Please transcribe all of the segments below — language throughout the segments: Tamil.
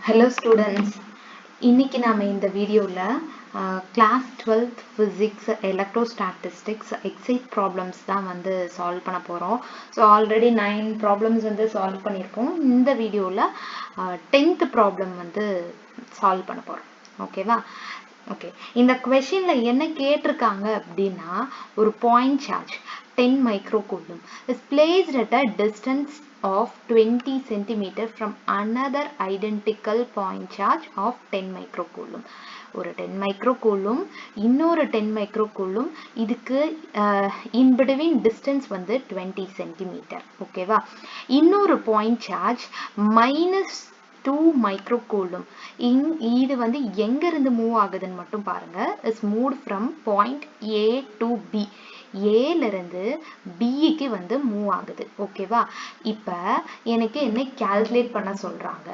Hello students, இன்னைக்கு நாம இந்த வீடியோல class 12th physics electrostatistics exercise problems தான் வந்து solve பண்ண போறோம். So already 9 problems வந்து solve பண்ணிருக்கோம். இந்த வீடியோல 10th problem வந்து solve பண்ண போறோம். ஓகேவா? ஓகே, இந்த questionல என்ன கேட்டிருக்காங்க அப்படின்னா, ஒரு point charge 10 microcoulomb is placed at a distance of 20 centimeter from another identical point charge of 10 microcoulomb. ஒரு 10 microcoulomb இன்னொரு 10 microcoulomb இதுக்கு in between distance வந்து 20 centimeter. ஓகேவா? இன்னொரு point charge minus 2 microcoulomb இது வந்து எங்க இருந்து மூவ் ஆகுதுன்னு மட்டும் பாருங்க. is moved from point A to B. A ல இருந்து B க்கு வந்து மூவ் ஆகுது. ஓகேவா? இப்ப எனக்கு என்ன கால்குலேட் பண்ண சொல்றாங்க?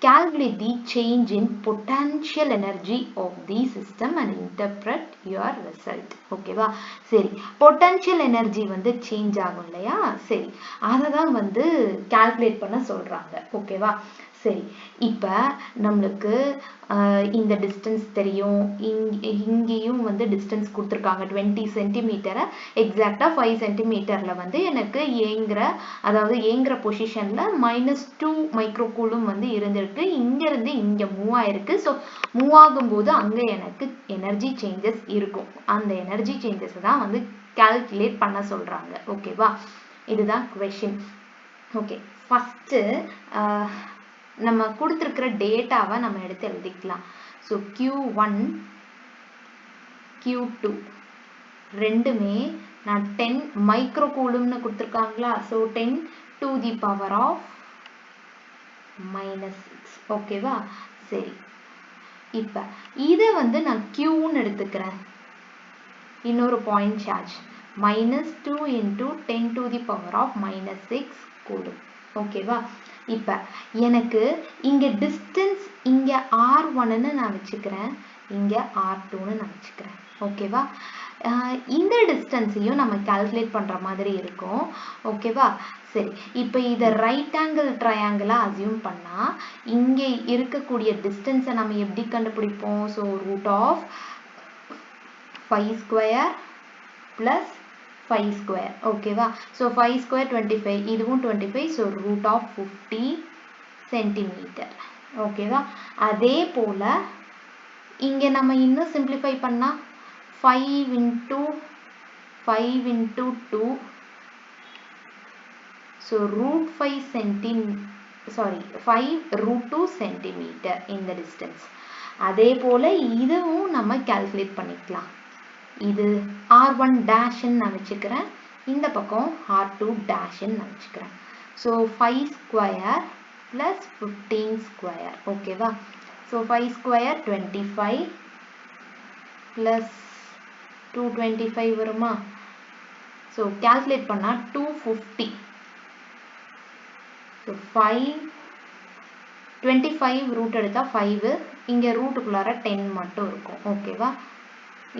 Calculate the change in potential energy of the system and interpret your result. ஓகேவா? சரி, potential energy வந்து சேஞ்ச் ஆகும் இல்லையா? சரி, அதை தான் வந்து கால்குலேட் பண்ண சொல்றாங்க. ஓகேவா? சரி, இப்ப நம்மளுக்கு இந்த டிஸ்டன்ஸ் தெரியும். இங்கேயும் வந்து டிஸ்டன்ஸ் கொடுத்துருக்காங்க 20 சென்டிமீட்டரை எக்ஸாக்டா 5 சென்டிமீட்டர்ல வந்து எனக்கு ஏங்குற பொசிஷன்ல -2 மைக்ரோகூலும் வந்து இருந்திருக்கு. இங்க இருந்து இங்க மூவ் ஆயிருக்கு. ஸோ மூவ் ஆகும்போது அங்க எனக்கு எனர்ஜி சேஞ்சஸ் இருக்கும். அந்த எனர்ஜி சேஞ்சஸ் தான் வந்து கால்குலேட் பண்ண சொல்றாங்க. ஓகேவா? இதுதான் கொஸ்டின். ஓகே, ஃபர்ஸ்ட் நம்ம கொடுத்துருக்கிற டேட்டாவை நம்ம எடுத்து எழுதிக்கலாம். ஸோ Q1 Q2 ரெண்டுமே நான் 10 மைக்ரோகூலும்னு கொடுத்துருக்காங்களா? So 10 to the power of -6. ஓகேவா? சரி, இப்ப இதை வந்து நான் Qன்னு எடுத்துக்கிறேன். இன்னொரு point charge -2 into 10 to the power of -6 coulomb. ஓகேவா? இப்ப எனக்கு இங்க டிஸ்டன்ஸ் இங்க R1ன்னு நான் வச்சுக்கிறேன், இங்க R2ன்னு நான் வச்சுக்கிறேன். ஓகேவா? இந்த டிஸ்டன்ஸையும் நம்ம கால்குலேட் பண்ற மாதிரி இருக்கும். ஓகேவா? சரி, இப்ப இத ரைட் ஆங்கிள் ட்ரையாங்கிளா அசியூம் பண்ணா இங்க இருக்கக்கூடிய டிஸ்டன்ஸை நம்ம எப்படி கண்டுபிடிப்போம்? So root of 5 square plus 5 square. ஓகேவா? ஸோ 5 ஸ்கொயர் 25, இதுவும் 25. So root of 50 centimetre. ஓகேவா? அதே போல இங்க நம்ம இன்னும் சிம்பிளிஃபை பண்ணா 5 into 2, so root 5 root 2 centimetre இந்த டிஸ்டன்ஸ். அதே போல இதுவும் நம்ம கால்குலேட் பண்ணிக்கலாம். இது R1 டேஷ்ன்னு நான் வச்சுக்கிறேன், இந்த பக்கம் R2 டேஷ்ன்னு நான் வச்சுக்கிறேன். So 5 square plus 15 square. ஓகேவா? ஸோ 5 ஸ்கொயர் 25 பிளஸ் 225 வருமா? ஸோ கால்குலேட் பண்ணா 250. ஸோ 25 ரூட் எடுத்தா 5, இங்க ரூட்டுக்குள்ளார 10 மட்டும் இருக்கும். ஓகேவா?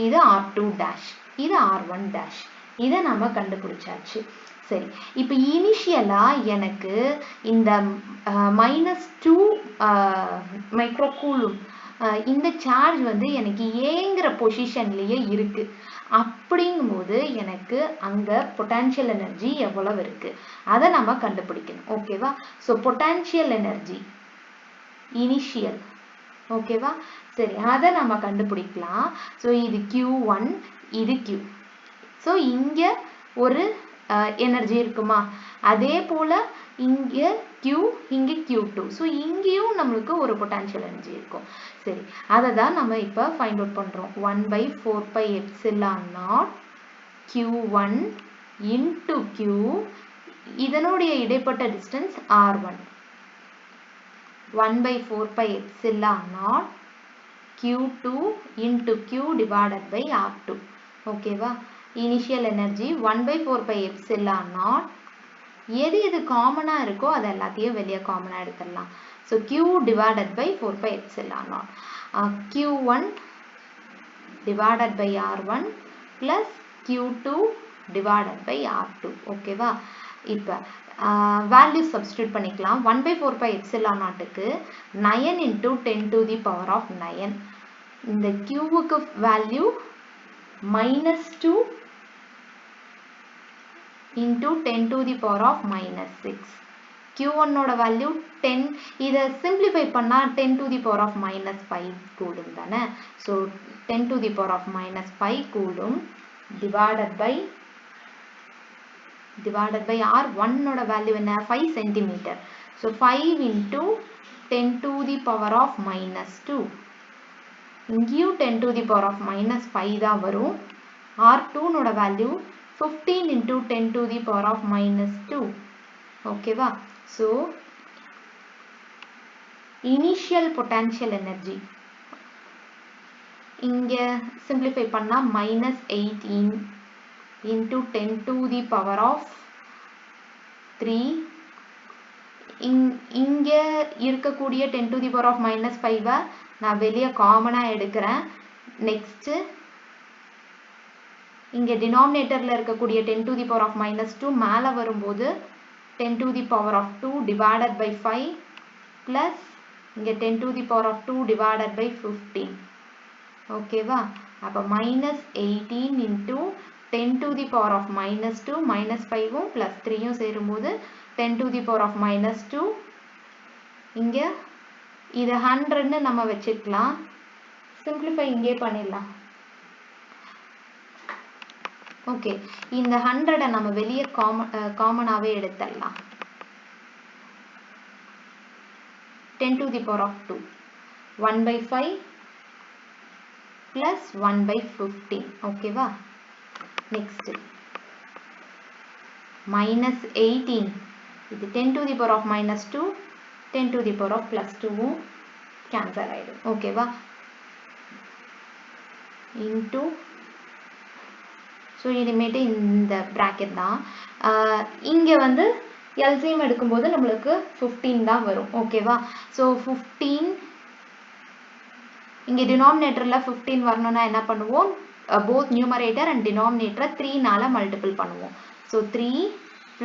இது R2 டேஷ், இது R1 டேஷ். இதை நம்ம கண்டுபிடிச்சாச்சு. சரி, இப்போ இனிஷியலா எனக்கு இந்த -2 மைக்ரோகூலும் இந்த சார்ஜ் வந்து எனக்கு ஏங்குற பொசிஷன்லயே இருக்கு. அப்படிங்கும்போது எனக்கு அங்க பொட்டன்ஷியல் எனர்ஜி எவ்வளவு இருக்கு அதை நம்ம கண்டுபிடிக்கணும். ஓகேவா? So potential energy initial. ஓகேவா? சரி, அதை நம்ம கண்டுபிடிக்கலாம். ஸோ இது Q1, இது Q. ஸோ இங்க ஒரு எனர்ஜி இருக்குமா? அதே போல இங்க Q, இங்க Q2. ஸோ இங்கேயும் நம்மளுக்கு ஒரு பொட்டன்ஷியல் எனர்ஜி இருக்கும். சரி, அதை தான் நம்ம இப்போ ஃபைண்ட் அவுட் பண்றோம். 1/4πε0 Q1 into Q, இதனுடைய இடைப்பட்ட distance R1. 1/4πε0 Q2 into Q divided by R2. ஓகேவா? Initial energy 1/4πε0. எது காமனா இருக்கோ அது எல்லாத்தையும் வெளியே காமனா எடுத்துடலாம். So Q divided by 4πε0. Q1 divided by R1 plus Q2 divided by R2. ஓகேவா? இப்ப வேல்யூ சப்ஸ்டியூட் பண்ணிக்கலாம். 1/4 pi epsilon நாட்டுக்கு 9 into 10 to the power of 9. இந்த Qவுக்கு value -2 into 10 to the power of -6. Q1 ஓட வேல்யூ 10. இதை சிம்பிளிஃபை பண்ணா 10 to the power of -5 coulomb தானே. So 10 to the power of -5 coulomb divided by R. 1 ஓட வேல்யூ என்ன 5 cm. So 5 into 10 to the power of -2. இங்கேயும் 10 to the power of -5 தான் வரும். R2 ஓட value 15 into 10 to the power of -2. ஓகேவா. ஸோ இனிஷியல் பொட்டன்ஷியல் எனர்ஜி இங்கே சிம்பிளிஃபை பண்ணா -18 into 10 to the power of 3. இங்கே இருக்கக்கூடிய 10 to the power of -5 நான் வெளியே காமனாக எடுக்கிறேன். நெக்ஸ்ட் இங்கே டினாமினேட்டரில் இருக்கக்கூடிய 10 to the power of -2 மேலே வரும்போது 10 to the power of 2 divided by 5 plus இங்கே 10 to the power of 2 divided by 15. ஓகேவா. அப்போ -18 into 10 to the power of -2 -5 plus 3 சேரும்போது 10 to the power of -2. இங்கே இது 100 நம்ம வச்சுக்கலாம். சிம்பிளிஃபை இங்கே பண்ணிடலாம். ஓகே, இந்த 100 நம்ம வெளியே காமனாகவே எடுத்துடலாம். 10 to the power of 2 1/5 plus 1/15. ஓகேவா. நெக்ஸ்ட் -18 இது 10 to the power of -2 10 to the power of +2 cancel ஆயிடும். ஓகேவா. இன்டூ ஸோ இனிமேட்டு இந்த ப்ராக்கெட் தான். இங்கே வந்து எல்சிஎம் எடுக்கும்போது நம்மளுக்கு 15 தான் வரும். ஓகேவா. ஸோ 15 இங்கே டினாமினேட்டரில் 15 வரணும்னா என்ன பண்ணுவோம், both numerator and denominator 3னால மல்டிபிள் பண்ணுவோம். ஸோ 3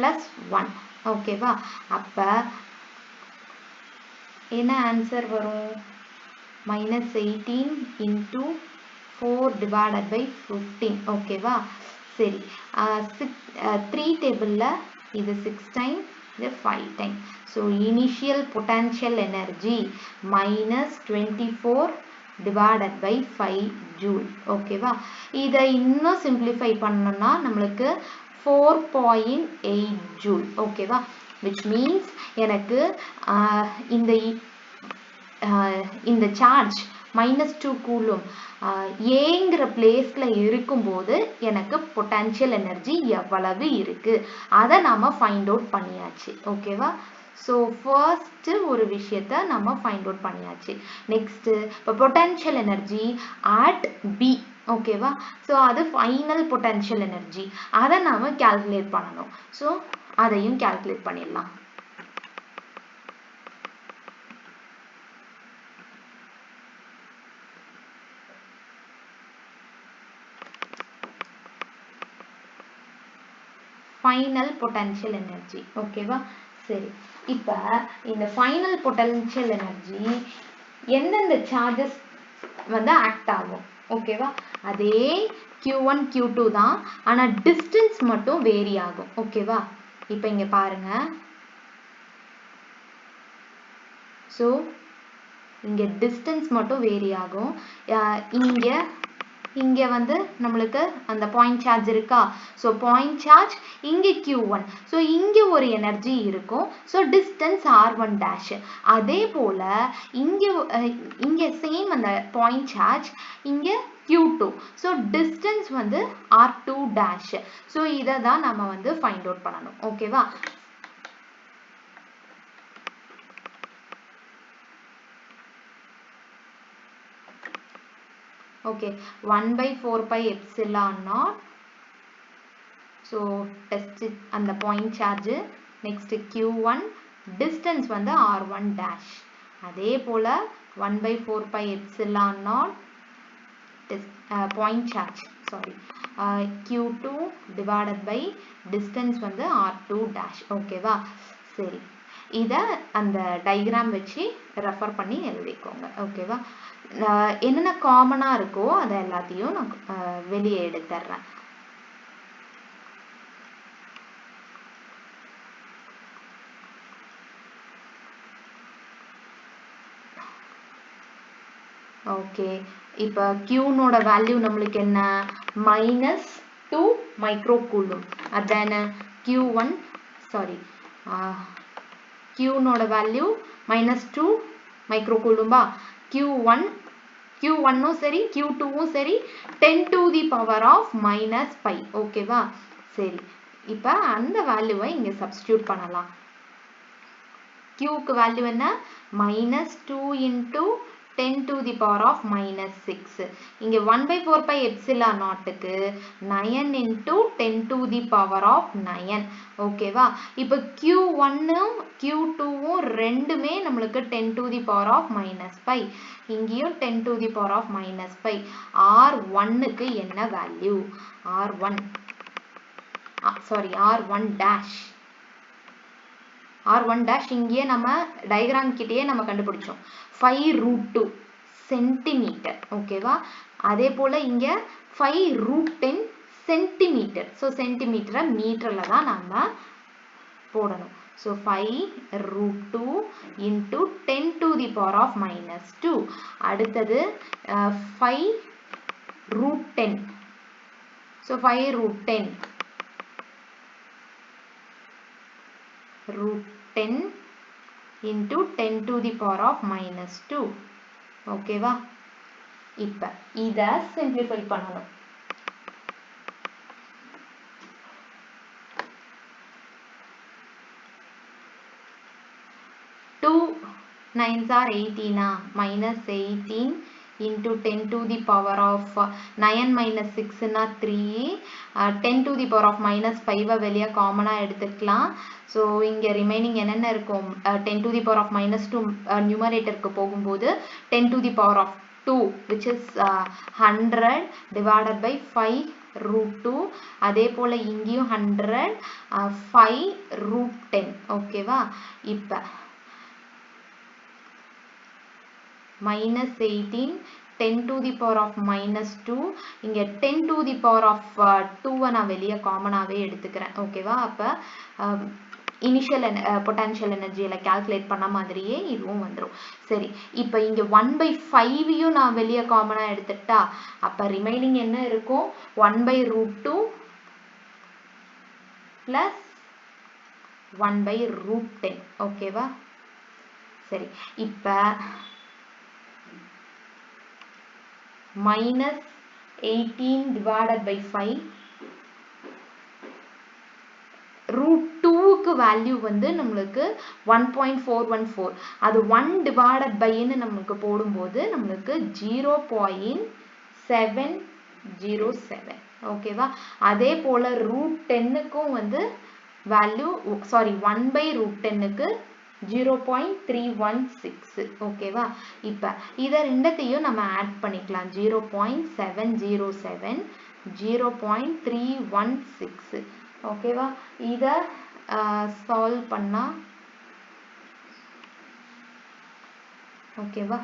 + 1. ஓகேவா. அப்போ என்ன ஆன்சர் வரும், -18 into 4 divided by 15. ஓகேவா. சரி, 3 டேபிளில் இது 6 டைம், இது 5 time. So initial potential energy -24 divided by 5 joule. ஓகேவா. இதை இன்னும் சிம்பிளிஃபை பண்ணோம்னா நம்மளுக்கு 4.8 joule. ஓகேவா. which means எனக்கு இந்த சார்ஜ் -2 கூலும் ஏங்கிற பிளேஸ்ல இருக்கும்போது எனக்கு பொட்டன்ஷியல் எனர்ஜி எவ்வளவு இருக்கு அதை நாம ஃபைண்ட் அவுட் பண்ணியாச்சு. ஓகேவா. ஸோ ஃபர்ஸ்ட் ஒரு விஷயத்த நம்ம ஃபைண்ட் அவுட் பண்ணியாச்சு. நெக்ஸ்ட் இப்போ பொட்டன்ஷியல் எனர்ஜி அட் பி. ஓகேவா. ஸோ அது ஃபைனல் பொட்டன்ஷியல் எனர்ஜி, அதை நாம கால்குலேட் பண்ணணும். ஸோ அதையும் கால்குலேட் பண்ணிடலாம். Final potential energy. ஓகேவா. சரி, இப்போ இந்த ஃபைனல் பொட்டன்ஷியல் எனர்ஜி எந்தெந்த சார்ஜஸ் வந்து ஆக்ட் ஆகும். ஓகேவா. அதே Q1 Q2 தான், ஆனால் டிஸ்டன்ஸ் மட்டும் வேரி ஆகும். ஓகேவா. இப்போ இங்கே பாருங்க. ஸோ இங்கே டிஸ்டன்ஸ் மட்டும் வேரி ஆகும். இங்கே வந்து நம்மளுக்கு அந்த பாயிண்ட் சார்ஜ் இருக்கா. ஸோ பாயிண்ட் சார்ஜ் இங்கே Q1. ஸோ இங்கே ஒரு எனர்ஜி இருக்கும். ஸோ டிஸ்டன்ஸ் R1 அதே போல் இங்கே சேம் அந்த பாயிண்ட் சார்ஜ் இங்கே Q2. ஸோ டிஸ்டன்ஸ் வந்து R2. ஸோ இதை தான் நம்ம வந்து ஃபைண்ட் அவுட் பண்ணணும். ஓகேவா. Okay, 1/4 pi epsilon naught. So test அந்த point charge. Next Q1 distance வந்து R1. அதே போல் 1/4 pi epsilon naught point charge Q2 divided by distance வந்து R2 dash. ஓகேவா? சரி, இத அந்த டயக்ராம் வச்சு ரெஃபர் பண்ணி எழுதிக்கோங்க. ஓகேவா? என்னென்ன காமனா இருக்கோ அதை எல்லாத்தையும் நான் வெளியே எடுத்துறேன். ஓகே, இப்போ Q-நோட வேல்யூ நம்மளுக்கு என்ன? -2 மைக்ரோகூலும். அதான Q1, சாரி, Q-நோட வேல்யூ -2 மைக்ரோகூலும்பா. Q1ம் சரி Q2ம் சரி 10 to the power of -5. ஓகேவா? சரி, இப்போ அந்த வேல்யூவை இங்க சப்ஸ்டிடியூட் பண்ணலாம். Qக்கு வேல்யூ என்ன? -2 into 10 to the power of -6. இங்க 1/4 pi epsilon நாட்டுக்கு 9 into 10 to the power of 9. ஓகேவா? இப்போ Q1ம் Q2ம் ரெண்டுமே நம்மளுக்கு 10 to the power of -5. இங்கேயும் 10 to the power of -5. R1க்கு என்ன value? R1 dash. R1 dash இங்கேயே நம்ம டயக்ராம் கிட்டேயே நம்ம கண்டுபிடிச்சோம். 5√2 சென்டிமீட்டர். ஓகேவா? அதே போல இங்க 5√10 சென்டிமீட்டர். ஸோ சென்டிமீட்டரை மீட்டர்ல தான் நம்ம போடணும். So 5√2 into 10 to the power of -2. அடுத்தது 5√10. So 5√10 √10 into 10 to the power of -2. ஓகேவா? இப்ப இத சிம்பிளிஃபை பண்ணணும். 2 9s are 18. -18 into 10 to the power of 9 minus 6 na 3. 10 to the power of -5 வெளிய காமனா எடுத்துக்கலாம். ஸோ இங்கே ரிமைனிங் என்னென்ன இருக்கும்? 10 to the power of -2 நியூமரேட்டருக்கு போகும்போது 10 to the power of 2 which is 100 divided by 5√2. அதே போல இங்கேயும் 100 5√10. ஓகேவா? இப்போ -18 10 to the power of -2. இங்க 10 to the power of 2 நான் வெளியே காமனாவே எடுத்துக்கிறேன். ஓகேவா? அப்போ இனிஷியல் பொட்டன்ஷியல் எனர்ஜியில கால்குலேட் பண்ண மாதிரியே இதுவும் வந்துடும். சரி, இப்போ இங்க 1/5யும் நான் வெளியே காமனா எடுத்துட்டா அப்ப ரிமைனிங் என்ன இருக்கும்? 1/√2 plus 1/√10. ஓகேவா? சரி, இப்ப -18 divided by 5 √2க்கு வேல்யூ வந்து நம்மளுக்கு 1.414. அது 1 divided byன்னு நமக்கு போடும்போது நம்மளுக்கு 0.707. ஓகேவா? அதே போல √10க்கும் வந்து வேல்யூ, சாரி 1/√10க்கு 0.316. ஓகேவா? இப்ப இத ரெண்டத்தையும் நம்ம ஆட் பண்ணிக்கலாம். 0.707 0.316. ஓகேவா? இத சால்வ் பண்ணா ஓகேவா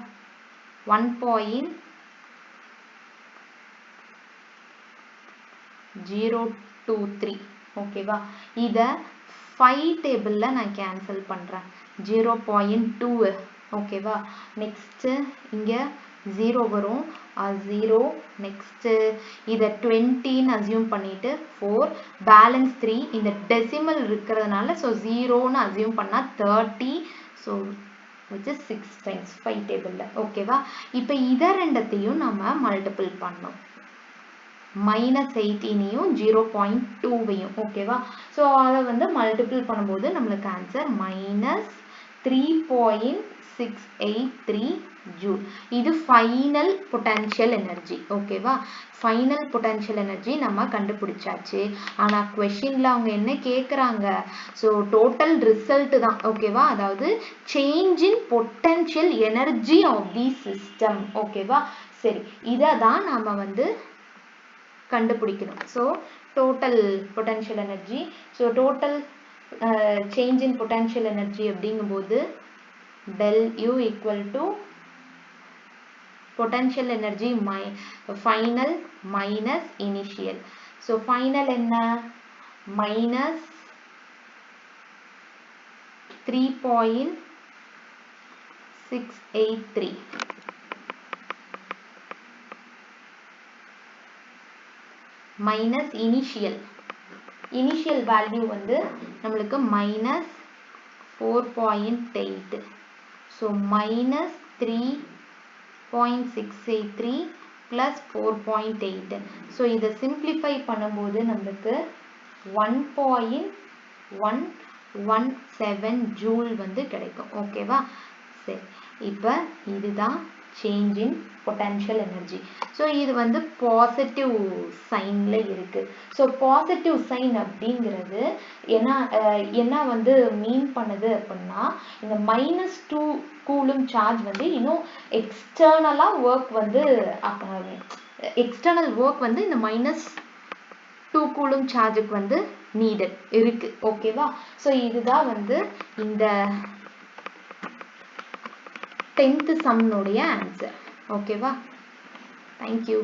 1.023. ஓகேவா? இத 5 டேபிள்ல நான் கேன்சல் பண்றேன். 0.2. ஓகேவா? நெக்ஸ்ட் இங்க 0 வரும். 0. நெக்ஸ்ட் இத 20ன்னு அசியூம் பண்ணிட்டு 4 பேலன்ஸ் 3. இந்த டெசிமல் இருக்கிறதுனால ஸோ 0ன்னு அசியூம் பண்ணா 30. ஸோ which is 6 times 5 டேபிள்ல. ஓகேவா? இப்போ இத ரெண்டத்தையும் நம்ம மல்டிபிள் பண்ணோம். -18யும் 0.2வையும். ஓகேவா? ஸோ அதை வந்து மல்டிபிள் பண்ணும்போது நம்மளுக்கு ஆன்சர் -3.683 ஜூல். இது ஃபைனல் பொட்டன்ஷியல் எனர்ஜி. ஓகேவா? ஃபைனல் பொட்டன்ஷியல் எனர்ஜி நம்ம கண்டுபிடிச்சாச்சு. ஆனா கொஸ்டின்ல அவங்க என்ன கேட்குறாங்க? ஸோ டோட்டல் ரிசல்ட் தான். ஓகேவா? அதாவது change in potential energy of the system. ஓகேவா? சரி, இதை தான் நாம வந்து கண்டுபிடிக்கணும். So total potential energy, so total change in potential energy அப்படிங்கும்போது del U equal to potential energy final minus initial. So final என்ன minus 3.683 minus initial value வந்து நம்மளுக்கு minus 4.8. so minus 3.683 plus 4.8. so இதை simplify பண்ணும்போது நம்மளுக்கு 1.117 ஜூல் வந்து கிடைக்கும். ஓகேவா? சரி, இப்போ இதுதான் change in potential energy. So இது வந்து பாசிட்டிவ் சைன்ல இருக்கு. ஸோ பாசிட்டிவ் சைன் அப்படிங்கிறது என்ன வந்து மீன் பண்ணுது அப்படின்னா, இந்த -2 கூலும் சார்ஜ் வந்து இன்னும் எக்ஸ்டர்னலா ஒர்க் வந்து எக்ஸ்டர்னல் ஒர்க் வந்து இந்த -2 கூலும் சார்ஜுக்கு வந்து நீடட் இருக்கு. ஓகேவா? ஸோ இதுதான் வந்து இந்த 10th சம்னுடைய ஆன்சர். ஓகேவா? தேங்க்யூ.